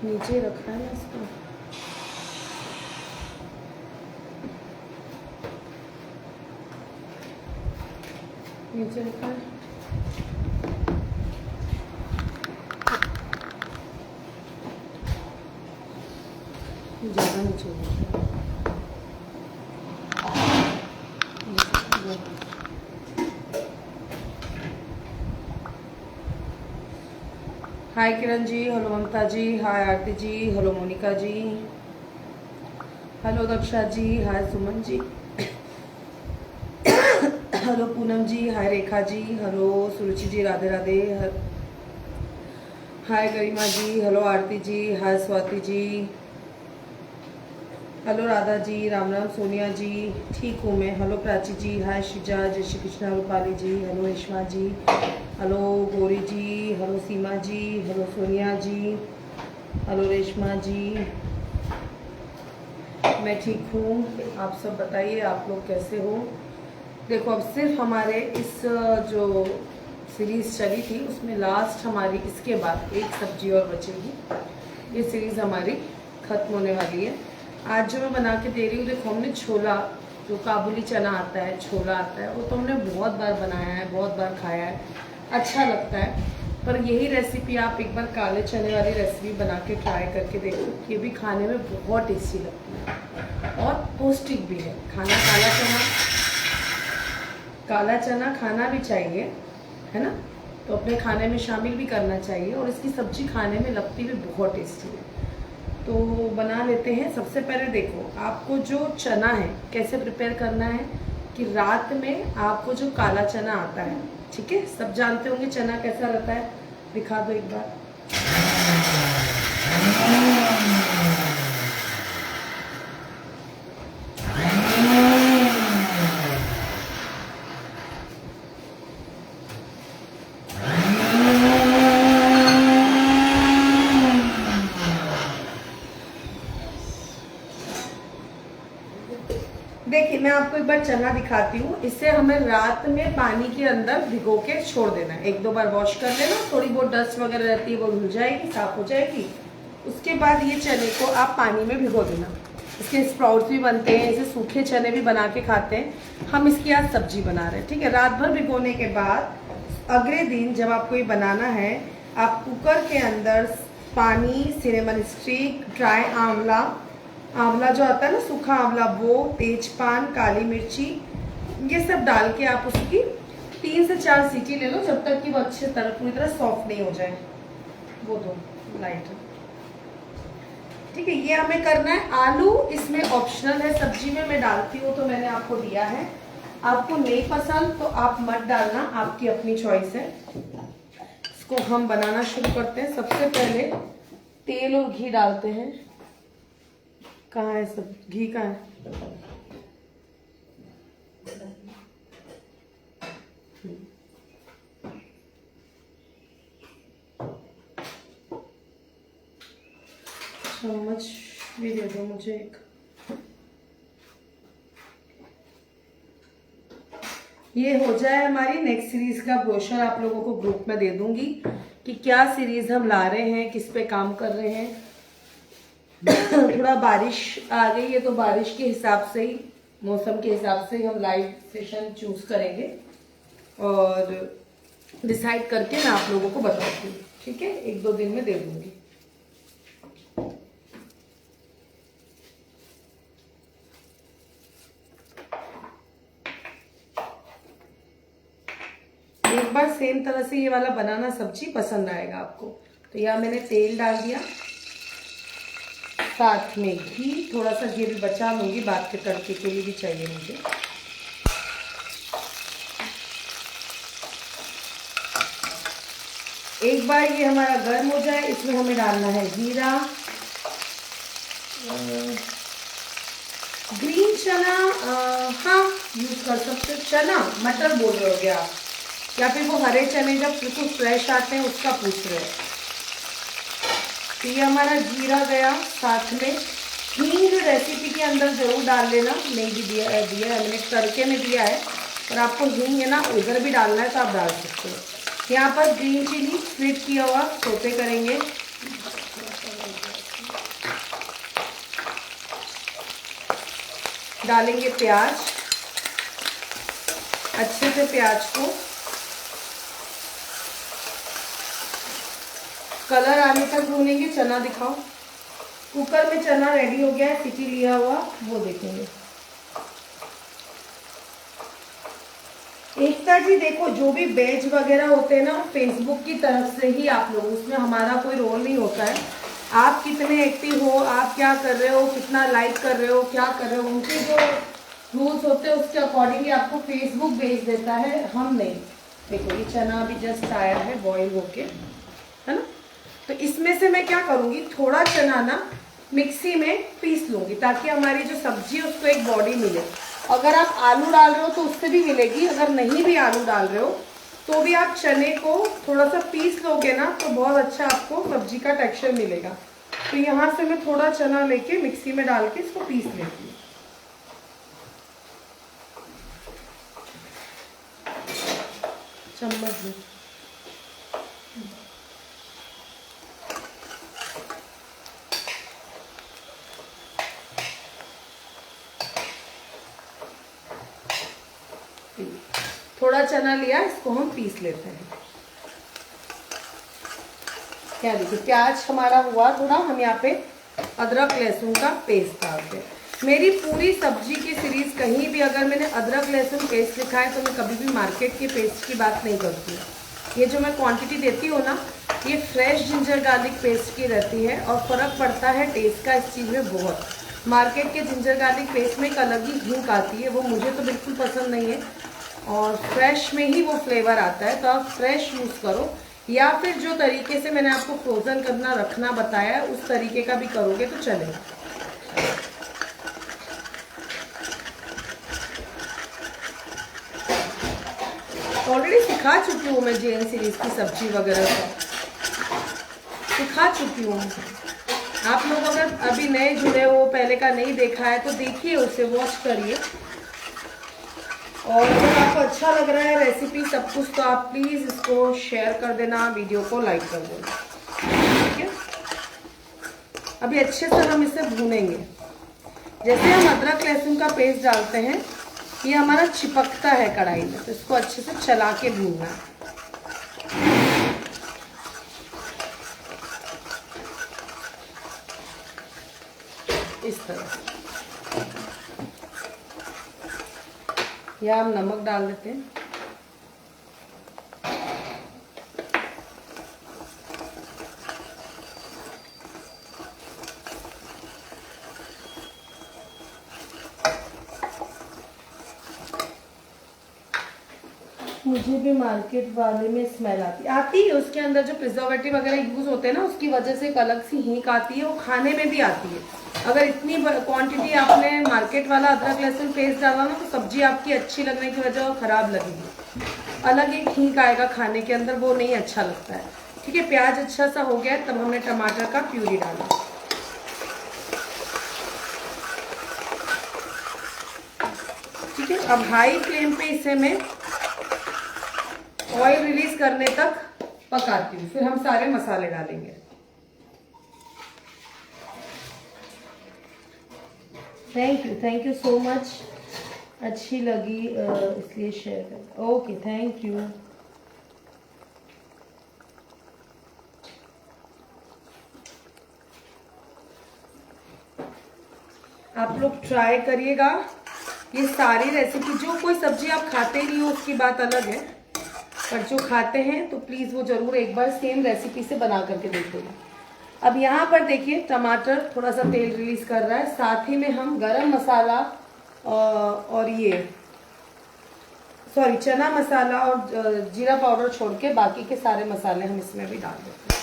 नीचे रखा है ना इसको। नीचे रखा है। ज़्यादा नीचे रखा है। हाय किरण जी, हेलो ममता जी, हाय आरती जी, हेलो मोनिका जी, हेलो दक्षा जी, हाय सुमन जी, हेलो पूनम जी, हाय रेखा जी, हेलो सुरुचि जी, राधे राधे, हाय गरिमा जी, हेलो आरती जी, हाय स्वाति जी, हेलो राधा जी, राम राम सोनिया जी, ठीक हूँ मैं, हेलो प्राची जी, हाय शिजा, जय श्री कृष्णा, रूपाली जी, हेलो रेशमा जी, हेलो गौरी जी, हेलो सीमा जी, हेलो सोनिया जी, हेलो रेशमा जी, मैं ठीक हूँ। आप सब बताइए, आप लोग कैसे हो। देखो अब सिर्फ हमारे इस जो सीरीज़ चली थी उसमें लास्ट हमारी इसके बाद एक सब्जी और बचेगी। ये सीरीज़ हमारी ख़त्म होने वाली है। आज जो मैं बना के दे रही हूँ, देखो हमने छोला, जो काबुली चना आता है, छोला आता है, वो तो हमने बहुत बार बनाया है, बहुत बार खाया है, अच्छा लगता है। पर यही रेसिपी आप एक बार काले चने वाली रेसिपी बना के ट्राई करके देखो, ये भी खाने में बहुत टेस्टी लगती है और पौष्टिक भी है। काला चना खाना भी चाहिए, है ना, तो अपने खाने में शामिल भी करना चाहिए और इसकी सब्जी खाने में लगती भी बहुत टेस्टी है। तो बना लेते हैं। सबसे पहले देखो, आपको जो चना है कैसे प्रिपेयर करना है कि रात में आपको जो काला चना आता है, ठीक है, सब जानते होंगे चना कैसा रहता है, दिखा दो एक बार। देखिए मैं आपको एक बार चना दिखाती हूँ। इसे हमें रात में पानी के अंदर भिगो के छोड़ देना है, एक दो बार वॉश कर लेना, थोड़ी बहुत डस्ट वगैरह रहती है वो धुल जाएगी, साफ हो जाएगी। उसके बाद ये चने को आप पानी में भिगो देना। इसके स्प्राउट्स भी बनते हैं, इसे सूखे चने भी बना के खाते हैं। हम इसकी आज सब्जी बना रहे हैं, ठीक है। रात भर भिगोने के बाद अगले दिन जब आपको ये बनाना है, आप कुकर के अंदर पानी, सिनेमन स्टिक, ड्राई आंवला जो आता है ना, सूखा आंवला, वो, तेजपान, काली मिर्ची, ये सब डाल के आप उसकी 3 से 4 सीटी ले लो, जब तक कि वो अच्छे तरह पूरी तरह सॉफ्ट नहीं हो जाए। वो दो लाइट, ठीक है। ये हमें करना है। आलू इसमें ऑप्शनल है, सब्जी में मैं डालती हूँ तो मैंने आपको दिया है। आपको नहीं पसंद तो आप मत डालना, आपकी अपनी चॉइस है। इसको हम बनाना शुरू करते हैं। सबसे पहले तेल और घी डालते हैं। कहाँ है सब घी, कहाँ है? चम्मच भी दे दो मुझे एक। ये हो जाए हमारी नेक्स्ट सीरीज का ब्रोशर, आप लोगों को ग्रुप में दे दूंगी कि क्या सीरीज हम ला रहे हैं, किस पे काम कर रहे हैं। थोड़ा बारिश आ गई है तो बारिश के हिसाब से ही, मौसम के हिसाब से ही हम लाइव सेशन चूज करेंगे और डिसाइड करके मैं आप लोगों को बताती हूँ, ठीक है। 1-2 दिन में दे दूंगी। एक बार सेम तरह से ये वाला बनाना, सब्जी पसंद आएगा आपको। तो यहाँ मैंने तेल डाल दिया, साथ में घी, थोड़ा सा घी भी बचा लूंगी, बाद के तड़के के लिए भी चाहिए मुझे। एक बार ये हमारा गर्म हो जाए, इसमें हमें डालना है जीरा, ग्रीन चना, हाँ यूज कर सकते, चना मटर बोल रहे हो आप, या फिर वो हरे चने जब बिल्कुल फ्रेश आते हैं उसका पूछ रहे हो। तो ये हमारा जीरा गया, साथ में हींग रेसिपी के अंदर जरूर डाल लेना, नहीं भी दिया है मैंने तड़के में दिया है, पर आपको हींग है ना उधर भी डालना है तो आप डाल सकते हो। यहाँ पर ग्रीन चिली स्प्लिट किया हुआ सोते करेंगे, डालेंगे प्याज, अच्छे से प्याज को कलर आने तक भूनेंगे। चना दिखाओ। कुकर में चना रेडी हो गया है, सीटी लिया हुआ, वो देखेंगे। एकता जी देखो, जो भी बैच वगैरह होते हैं ना, फेसबुक की तरफ से ही आप लोग, उसमें हमारा कोई रोल नहीं होता है। आप कितने एक्टिव हो, आप क्या कर रहे हो, कितना लाइक कर रहे हो, क्या कर रहे हो, उनके जो रूल्स होते हैं उसके अकॉर्डिंगली आपको फेसबुक भेज देता है, हम नहीं। देखो ये चना अभी जस्ट आया है बॉईल होके, है ना। तो इसमें से मैं क्या करूँगी, थोड़ा चना ना मिक्सी में पीस लूँगी ताकि हमारी जो सब्जी है उसको एक बॉडी मिले। अगर आप आलू डाल रहे हो तो उससे भी मिलेगी, अगर नहीं भी आलू डाल रहे हो तो भी आप चने को थोड़ा सा पीस लोगे ना तो बहुत अच्छा आपको सब्जी का टेक्सचर मिलेगा। तो यहाँ से मैं थोड़ा चना लेके मिक्सी में डाल के इसको पीस लेती हूँ। चम्मच दो। थोड़ा चना लिया, इसको हम पीस लेते हैं। क्या देखिए प्याज हमारा हुआ थोड़ा, हम यहाँ पे अदरक लहसुन का पेस्ट डालते हैं। मेरी पूरी सब्जी की सीरीज कहीं भी अगर मैंने अदरक लहसुन पेस्ट लिखा है तो मैं कभी भी मार्केट के पेस्ट की बात नहीं करती हूँ। ये जो मैं क्वांटिटी देती हूँ ना, ये फ्रेश जिंजर गार्लिक पेस्ट की रहती है और फ़र्क पड़ता है टेस्ट का इस चीज़ में बहुत। मार्केट के जिंजर गार्लिक पेस्ट में एक अलग ही झूक आती है, वो मुझे तो बिल्कुल पसंद नहीं है, और फ्रेश में ही वो फ्लेवर आता है। तो आप फ्रेश यूज़ करो, या फिर जो तरीके से मैंने आपको फ्रोज़न करना रखना बताया है उस तरीके का भी करोगे तो चलेगा। ऑलरेडी सिखा चुकी हूँ मैं जेएन सीरीज की सब्जी वगैरह का, सिखा चुकी हूँ। आप लोग अगर अभी नए जुड़े हो, पहले का नहीं देखा है तो देखिए, उसे वॉच करिए। और अगर आपको अच्छा लग रहा है रेसिपी सब कुछ तो आप प्लीज़ इसको शेयर कर देना, वीडियो को लाइक कर देना, ठीक है। अभी अच्छे से हम इसे भूनेंगे। जैसे हम अदरक लहसुन का पेस्ट डालते हैं, ये हमारा चिपकता है कढ़ाई में, तो इसको अच्छे से चला के भूनना है। इस तरह या हम नमक डाल देते हैं। मुझे भी मार्केट वाले में स्मेल आती है, उसके अंदर जो प्रिजर्वेटिव वगैरह यूज होते हैं ना, उसकी वजह से एक अलग सी हींक आती है, वो खाने में भी आती है। अगर इतनी क्वांटिटी आपने मार्केट वाला अदरक लहसुन पेस्ट डाला ना तो सब्जी आपकी अच्छी लगने की वजह खराब लगेगी, अलग एक हींक आएगा खाने के अंदर, वो नहीं अच्छा लगता है, ठीक है। प्याज अच्छा सा हो गया, तब हमने टमाटर का प्यूरी डाला, ठीक है। अब हाई फ्लेम पे इसे मैं ऑयल रिलीज करने तक पकाती हूँ, फिर हम सारे मसाले डालेंगे। थैंक यू सो मच, अच्छी लगी इसलिए शेयर कर। Okay, thank you. आप लोग ट्राई करिएगा ये सारी रेसिपी। जो कोई सब्जी आप खाते ही नहीं हो उसकी बात अलग है, पर जो खाते हैं तो प्लीज़ वो ज़रूर एक बार सेम रेसिपी से बना करके देखिएगा। अब यहाँ पर देखिए टमाटर थोड़ा सा तेल रिलीज कर रहा है, साथ ही में हम गरम मसाला और ये चना मसाला और जीरा पाउडर छोड़ के बाकी के सारे मसाले हम इसमें भी डाल देते हैं।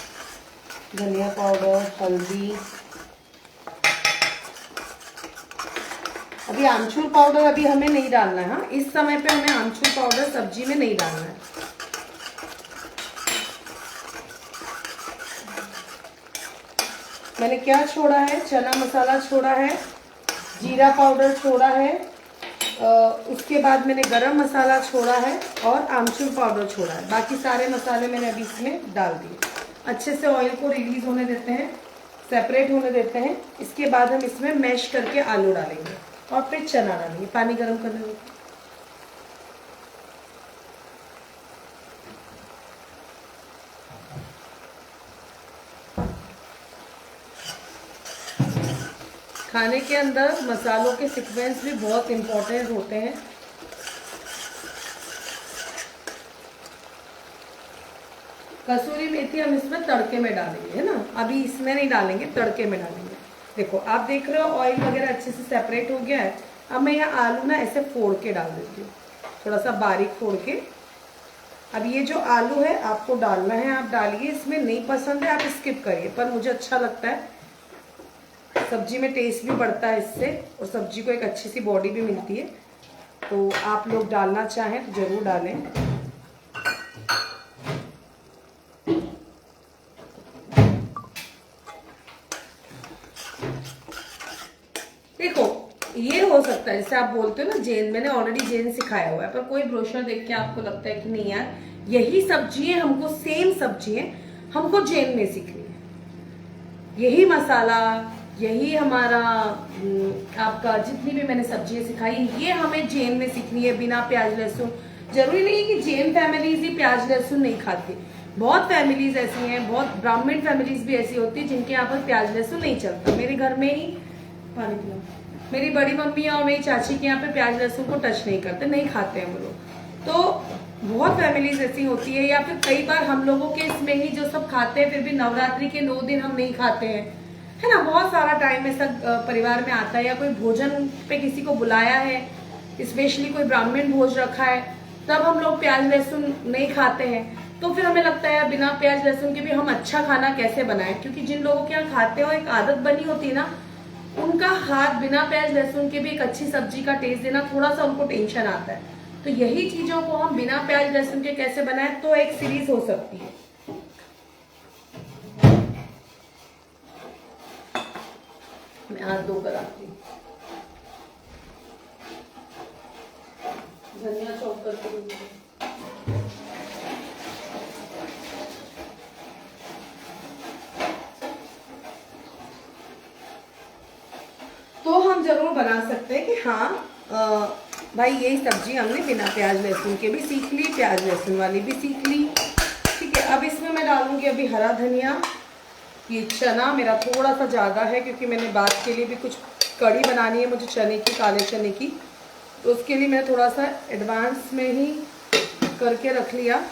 धनिया पाउडर, हल्दी, अभी आमचूर पाउडर अभी हमें नहीं डालना है। हाँ, इस समय पे हमें आमचूर पाउडर सब्जी में नहीं डालना है। मैंने क्या छोड़ा है, चना मसाला छोड़ा है, जीरा पाउडर छोड़ा है, उसके बाद मैंने गरम मसाला छोड़ा है और आमचूर पाउडर छोड़ा है। बाकी सारे मसाले मैंने अभी इसमें डाल दिए। अच्छे से ऑयल को रिलीज होने देते हैं, सेपरेट होने देते हैं। इसके बाद हम इसमें मैश करके आलू डालेंगे और फिर चना डालेंगे पानी गर्म करने में। खाने के अंदर मसालों के सीक्वेंस भी बहुत इम्पोर्टेंट होते हैं। कसूरी मेथी हम इसमें तड़के में डालेंगे, है ना, अभी इसमें नहीं डालेंगे, तड़के में डालेंगे। देखो आप देख रहे हो ऑयल वगैरह अच्छे से सेपरेट हो गया है। अब मैं यहाँ आलू ना ऐसे फोड़ के डाल देती हूँ, थोड़ा सा बारीक फोड़ के। अब ये जो आलू है आपको डालना है, आप डालिए, इसमें नहीं पसंद है आप स्किप करिए, पर मुझे अच्छा लगता है, सब्जी में टेस्ट भी बढ़ता है इससे और सब्जी को एक अच्छी सी बॉडी भी मिलती है। तो आप लोग डालना चाहें तो जरूर डालें। देखो ये हो सकता है जैसे आप बोलते हो ना जैन, मैंने ऑलरेडी जैन सिखाया हुआ है, पर कोई ब्रोशर देख के आपको लगता है कि नहीं यार यही सब्जी है, हमको सेम सब्जी है, हमको जैन में सीखनी है, यही मसाला, यही हमारा आपका जितनी भी मैंने सब्जियां सिखाई ये हमें जैन में सीखनी है बिना प्याज लहसुन। जरूरी नहीं है कि जैन फैमिलीज ही प्याज लहसुन नहीं खाती, बहुत फैमिलीज ऐसी हैं, बहुत ब्राह्मण फैमिलीज भी ऐसी होती है जिनके यहाँ पर प्याज लहसुन नहीं चलता। मेरे घर में ही पानी पिलाओ, मेरी बड़ी मम्मी और मेरी चाची के यहाँ पे प्याज लहसुन को टच नहीं करते, नहीं खाते हैं वो लोग। तो बहुत फैमिलीज ऐसी होती है, या फिर कई बार हम लोगों के इसमें ही जो सब खाते हैं फिर भी नवरात्रि के 9 दिन हम नहीं खाते हैं, है ना। बहुत सारा टाइम ऐसा परिवार में आता है, या कोई भोजन पे किसी को बुलाया है, स्पेशली कोई ब्राह्मण भोज रखा है, तब हम लोग प्याज लहसुन नहीं खाते हैं। तो फिर हमें लगता है बिना प्याज लहसुन के भी हम अच्छा खाना कैसे बनाएं, क्योंकि जिन लोगों के यहाँ खाते हो एक आदत बनी होती है ना, उनका हाथ बिना प्याज लहसुन के भी एक अच्छी सब्जी का टेस्ट देना थोड़ा सा उनको टेंशन आता है। तो यही चीजों को हम बिना प्याज लहसुन के कैसे बनाएं, तो एक सीरीज हो सकती है। मैं हाथ धोकर आती हूँ, धनिया चॉप करती हूँ। तो हम जरूर बना सकते हैं कि हाँ भाई यही सब्जी हमने बिना प्याज लहसुन के भी सीख ली, प्याज लहसुन वाली भी सीख ली, ठीक है। अब इसमें मैं डालूंगी अभी हरा धनिया। ये चना मेरा थोड़ा सा ज़्यादा है क्योंकि मैंने बाद के लिए भी कुछ कड़ी बनानी है मुझे चने की, काले चने की, तो उसके लिए मैंने थोड़ा सा एडवांस में ही करके रख लिया।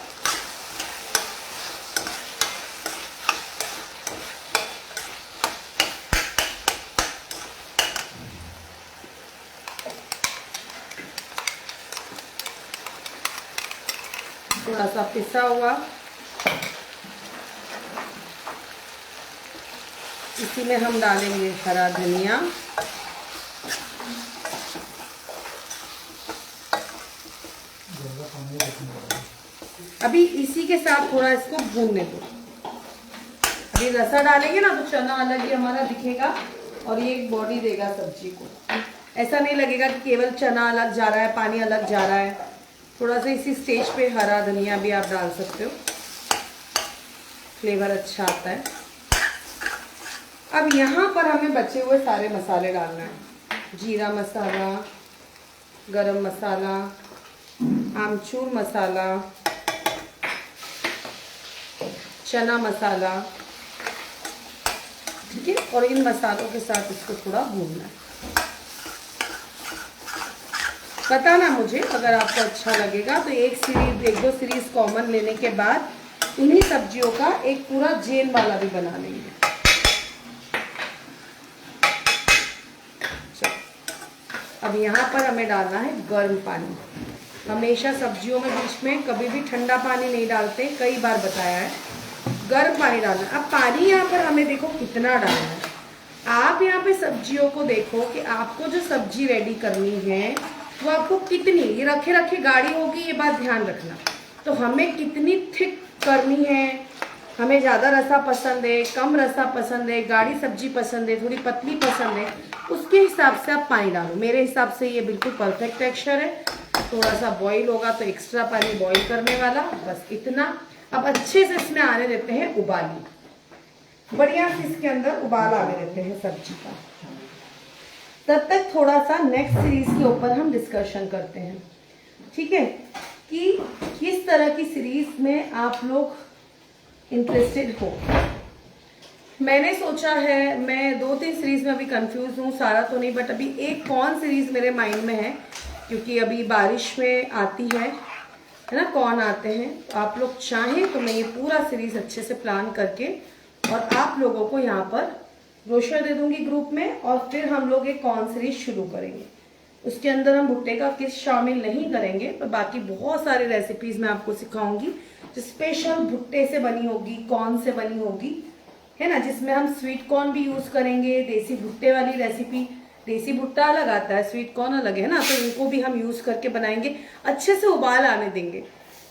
थोड़ा सा पिसा हुआ, इसी में हम डालेंगे हरा धनिया, अभी इसी के साथ थोड़ा इसको भूनने दो। अभी रसा डालेंगे ना तो चना अलग ही हमारा दिखेगा और ये एक बॉडी देगा सब्जी को। ऐसा नहीं लगेगा कि केवल चना अलग जा रहा है, पानी अलग जा रहा है। थोड़ा सा इसी स्टेज पे हरा धनिया भी आप डाल सकते हो, फ्लेवर अच्छा आता है। अब यहाँ पर हमें बचे हुए सारे मसाले डालना है। जीरा मसाला, गरम मसाला, आमचूर मसाला, चना मसाला, ठीक है। और इन मसालों के साथ इसको थोड़ा भूनना है। बताना मुझे अगर आपको अच्छा लगेगा तो एक दो सीरीज कॉमन लेने के बाद इन्हीं सब्जियों का एक पूरा जैन वाला भी बना लेंगे। अब यहाँ पर हमें डालना है गर्म पानी। हमेशा सब्जियों में बीच में कभी भी ठंडा पानी नहीं डालते, कई बार बताया है, गर्म पानी डालना। अब पानी यहाँ पर हमें देखो कितना डालना है। आप यहाँ पे सब्जियों को देखो कि आपको जो सब्जी रेडी करनी है वो आपको कितनी, ये रखे रखे गाढ़ी होगी, ये बात ध्यान रखना। तो हमें कितनी थिक करनी है, हमें ज़्यादा रसा पसंद है, कम रसा पसंद है, गाढ़ी सब्जी पसंद है, थोड़ी पतली पसंद है, उसके हिसाब से आप पानी डालो। मेरे हिसाब से ये बिल्कुल परफेक्ट टेक्सचर है। थोड़ा सा बॉईल होगा तो एक्स्ट्रा पानी बॉईल करने वाला, बस इतना। अब अच्छे से इसमें आने देते हैं उबाली, बढ़िया से इसके अंदर उबाल आने देते हैं सब्जी का। तब तक थोड़ा सा नेक्स्ट सीरीज के ऊपर हम डिस्कशन करते हैं, ठीक है, कि किस तरह की सीरीज में आप लोग इंटरेस्टेड हो। मैंने सोचा है, मैं 2-3 सीरीज में अभी कंफ्यूज हूँ, सारा तो नहीं, बट अभी एक कौन सीरीज मेरे माइंड में है, क्योंकि अभी बारिश में आती है ना, कौन आते हैं। तो आप लोग चाहें तो मैं ये पूरा सीरीज अच्छे से प्लान करके और आप लोगों को यहाँ पर ब्रोशर दे दूंगी ग्रुप में, और फिर हम लोग एक कौन सीरीज शुरू करेंगे। उसके अंदर हम भुट्टे का किस शामिल नहीं करेंगे, पर बाकी बहुत सारी रेसिपीज मैं आपको सिखाऊंगी जो स्पेशल भुट्टे से बनी होगी, कॉर्न से बनी होगी, है ना, जिसमें हम स्वीट कॉर्न भी यूज करेंगे। देसी भुट्टे वाली रेसिपी, देसी भुट्टा अलग आता है, स्वीट कॉर्न अलग है ना, तो इनको भी हम यूज करके बनाएंगे। अच्छे से उबाल आने देंगे,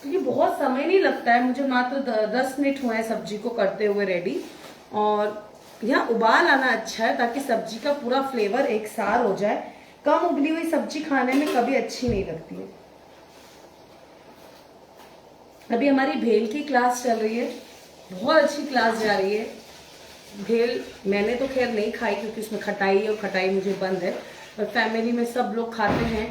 क्योंकि बहुत समय नहीं लगता है, मुझे मात्र 10 मिनट हुए हैं सब्जी को करते हुए रेडी। और यहाँ उबाल आना अच्छा है ताकि सब्जी का पूरा फ्लेवर एक सार हो जाए। कम उबली हुई सब्जी खाने में कभी अच्छी नहीं लगती है। अभी हमारी भेल की क्लास चल रही है, बहुत अच्छी क्लास जा रही है। भेल मैंने तो खैर नहीं खाई क्योंकि उसमें खटाई है और खटाई मुझे बंद है, पर फैमिली में सब लोग खाते हैं।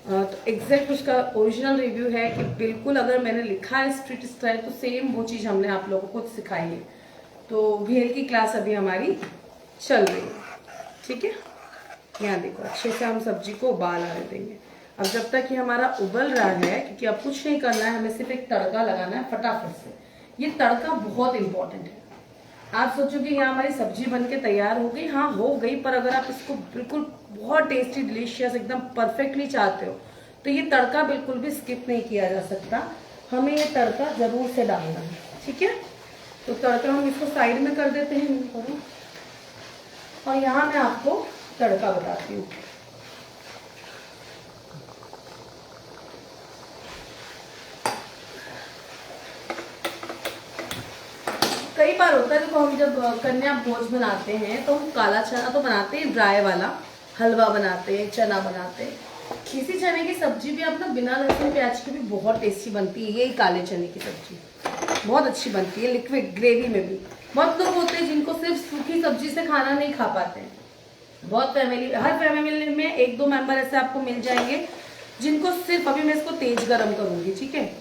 तो एग्जैक्ट उसका ओरिजिनल रिव्यू है कि बिल्कुल अगर मैंने लिखा है स्ट्रीट स्टाइल तो सेम वो चीज़ हमने आप लोगों को सिखाई है। तो भेल की क्लास अभी हमारी चल रही है, ठीक है। यहाँ देखो अच्छे से हम सब्जी को उबाल आने देंगे। अब जब तक ये हमारा उबल रहा है, क्योंकि अब कुछ नहीं करना है, हमें सिर्फ एक तड़का लगाना है फटाफट से। ये तड़का बहुत इंपॉर्टेंट है। आप सोचोगे यहाँ हमारी सब्जी बन के तैयार हो गई, हाँ हो गई, पर अगर आप इसको बिल्कुल बहुत टेस्टी डिलीशियस एकदम परफेक्टली चाहते हो तो ये तड़का बिल्कुल भी स्किप नहीं किया जा सकता। हमें ये तड़का जरूर से डालना है, ठीक है। तो तड़का हम इसको साइड में कर देते हैं, और यहाँ मैं आपको तड़का बताती हूँ। कई बार होता है, देखो हम जब कन्या भोज बनाते हैं तो हम काला चना तो बनाते हैं, ड्राई वाला हलवा बनाते हैं, चना बनाते हैं। इसी चने की सब्जी भी आप ना बिना लहसुन प्याज की भी बहुत टेस्टी बनती है। यही काले चने की सब्जी बहुत अच्छी बनती है, लिक्विड ग्रेवी में भी। बहुत लोग होते हैं जिनको सिर्फ सूखी सब्जी से खाना नहीं खा पाते हैं। बहुत फैमिली, हर फैमिली में 1-2 मेंबर ऐसे आपको मिल जाएंगे जिनको सिर्फ, अभी मैं इसको तेज गरम करूंगी, ठीक है,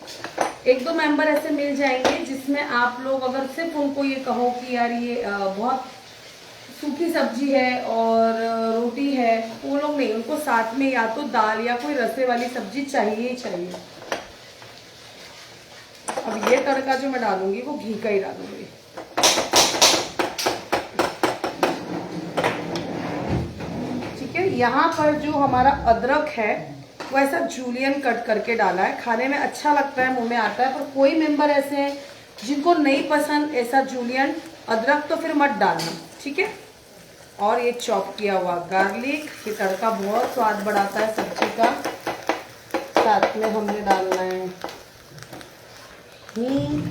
1-2 मेंबर ऐसे मिल जाएंगे जिसमें आप लोग अगर सिर्फ उनको ये कहो कि यार ये बहुत सूखी सब्जी है और रोटी है, वो लोग नहीं, उनको साथ में या तो दाल या कोई रसे वाली सब्जी चाहिए ही चाहिए। अब ये तड़का जो मैं डालूंगी वो घी का ही डालूंगी। ठीक है, यहाँ पर जो हमारा अदरक है वो ऐसा जूलियन कट करके डाला है, खाने में अच्छा लगता है, मुंह में आता है। पर कोई मेंबर ऐसे हैं जिनको नहीं पसंद ऐसा जूलियन अदरक, तो फिर मत डालना, ठीक है। और ये चॉप किया हुआ गार्लिक, ये तड़का बहुत स्वाद बढ़ाता है सब्जी का। साथ में हमने डालना है हींग,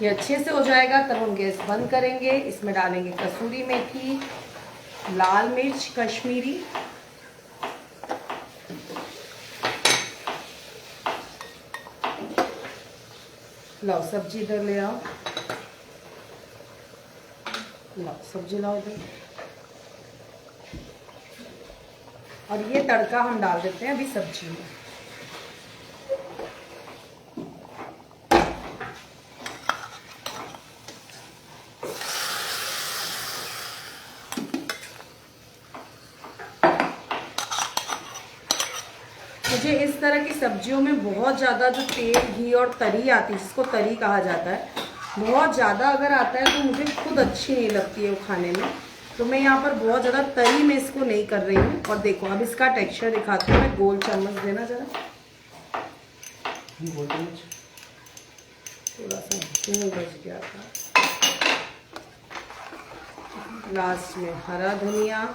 ये अच्छे से हो जाएगा तब हम गैस बंद करेंगे। इसमें डालेंगे कसूरी मेथी, लाल मिर्च कश्मीरी, लाओ सब्जी इधर ले आओ, लाओ सब्जी लाओ इधर। और ये तड़का हम डाल देते हैं अभी सब्जी में। मुझे इस तरह की सब्जियों में बहुत ज़्यादा जो तेल, घी और तरी आती है, जिसको तरी कहा जाता है, बहुत ज़्यादा अगर आता है तो मुझे खुद अच्छी नहीं लगती है वो खाने में। तो मैं यहाँ पर बहुत ज़्यादा तरी में इसको नहीं कर रही हूँ। और देखो अब इसका टेक्सचर दिखाती हूँ मैं। गोल चम्मच देना जरा, थोड़ा सा घी बच गया था। लास्ट में हरा धनिया,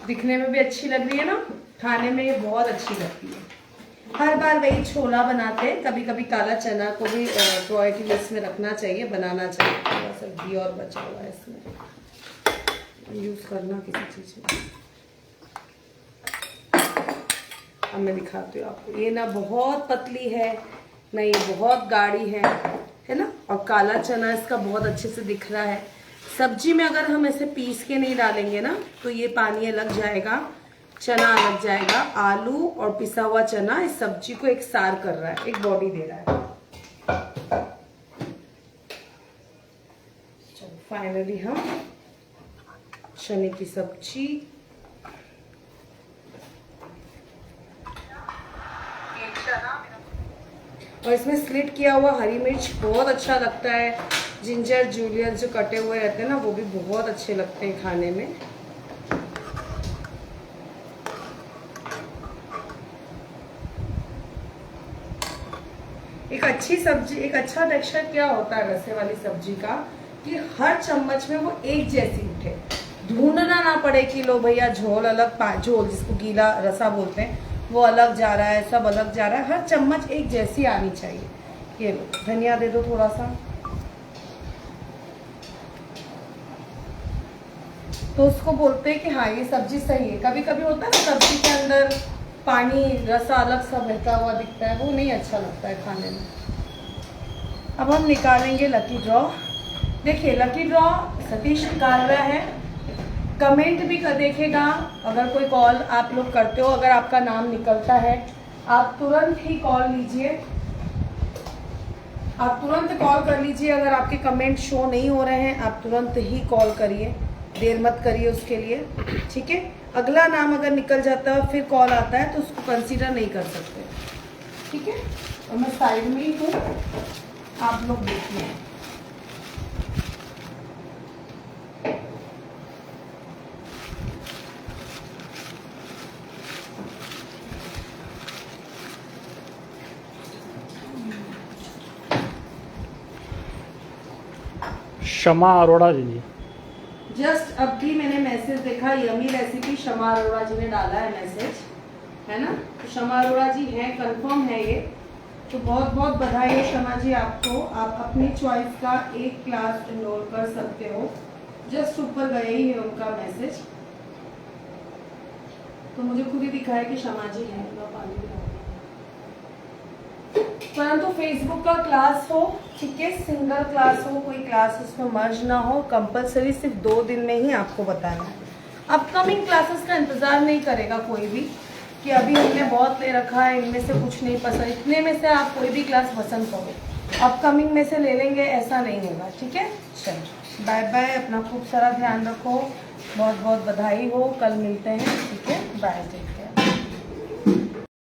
दिखने में भी अच्छी लग रही है ना, खाने में ये बहुत अच्छी लगती है। हर बार वही छोला बनाते हैं, कभी कभी काला चना को भी प्रायोरिटी लिस्ट में रखना चाहिए, बनाना चाहिए। थोड़ा सा घी और बचा हुआ है इसमें, यूज करना किसी चीज में। अब मैं दिखाती हूँ आपको। ये ना बहुत पतली है ना ये बहुत गाढ़ी है ना। और काला चना इसका बहुत अच्छे से दिख रहा है। सब्जी में अगर हम ऐसे पीस के नहीं डालेंगे ना तो ये पानी अलग जाएगा, चना अलग जाएगा। आलू और पिसा हुआ चना इस सब्जी को एक सार कर रहा है, एक बॉडी दे रहा है। चलो फाइनली हम चने की सब्जी और इसमें स्लिट किया हुआ हरी मिर्च बहुत अच्छा लगता है। जिंजर जूलियन जो कटे हुए रहते हैं ना वो भी बहुत अच्छे लगते हैं खाने में। एक अच्छी सब्जी, एक अच्छा टेक्सचर क्या होता है रसे वाली सब्जी का कि हर चम्मच में वो एक जैसी उठे, ढूंढना ना पड़े कि लो भैया झोल अलग, झोल जिसको गीला रसा बोलते हैं वो अलग जा रहा है, सब अलग जा रहा है। हर चम्मच एक जैसी आनी चाहिए। ये लो धनिया दे दो थोड़ा सा, तो उसको बोलते हैं कि हाँ ये सब्जी सही है। कभी कभी होता है ना सब्जी के अंदर पानी रसा अलग सा बहता हुआ दिखता है, वो नहीं अच्छा लगता है खाने में। अब हम निकालेंगे लकी ड्रॉ। देखिए लकी ड्रॉ सतीश निकाल रहा है। कमेंट भी कर देखेगा, अगर कोई कॉल आप लोग करते हो, अगर आपका नाम निकलता है आप तुरंत ही कॉल लीजिए, आप तुरंत कॉल कर लीजिए। अगर आपके कमेंट शो नहीं हो रहे हैं आप तुरंत ही कॉल करिए, देर मत करिए उसके लिए, ठीक है। अगला नाम अगर निकल जाता है फिर कॉल आता है तो उसको कंसीडर नहीं कर सकते, ठीक है। और मैं साइड में ही हूँ, आप लोग देखिए। शमा अरोड़ा जी, जस्ट अब भी मैंने मैसेज देखा, यमी रेसिपी शमा अरोड़ा जी ने डाला है मैसेज, है ना। तो शमा अरोड़ा जी हैं, कंफर्म है ये। तो बहुत बहुत बधाई है शमा जी आपको। आप अपनी चॉइस का एक क्लास एनरोल कर सकते हो। जस्ट ऊपर गए ही है उनका मैसेज, तो मुझे खुद ही दिखा है कि शमा जी हैं। परंतु फेसबुक का क्लास हो, ठीक है, सिंगल क्लास हो, कोई क्लास उसमें मर्ज ना हो, कंपलसरी सिर्फ 2 दिन में ही आपको बताना है। अपकमिंग क्लासेस का इंतजार नहीं करेगा कोई भी कि अभी हमने बहुत ले रखा है, इनमें से कुछ नहीं पसंद, इतने में से आप कोई भी क्लास पसंद करो, अपकमिंग में से ले लेंगे, ऐसा नहीं होगा, ठीक है। चलो बाय बाय, अपना खूब सारा ध्यान रखो, बहुत बहुत बधाई हो, कल मिलते हैं, ठीक है, बाय, टेक केयर।